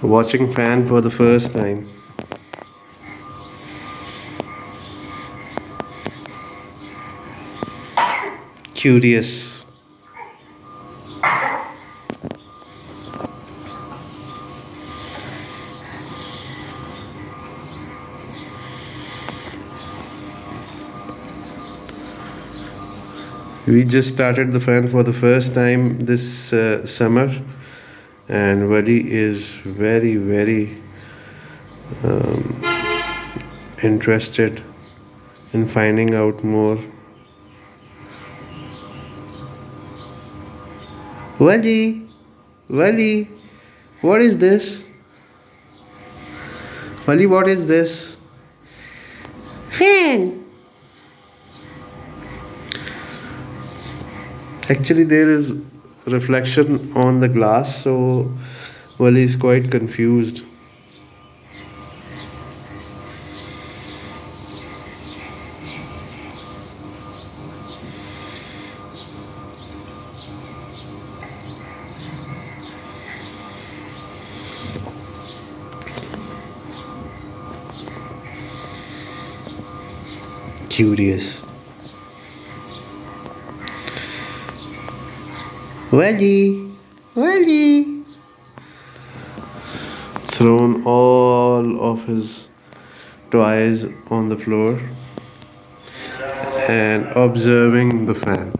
Watching fan for the first time. Curious. We just started the fan for the first time this summer, and Wadi is very interested in finding out more. Wadi, Wadi, what is this? Wadi, what is this? Fan. Actually, there is reflection on the glass, so Wali is quite confused. Curious. Wally, Wally. Thrown all of his toys on the floor and observing the fan.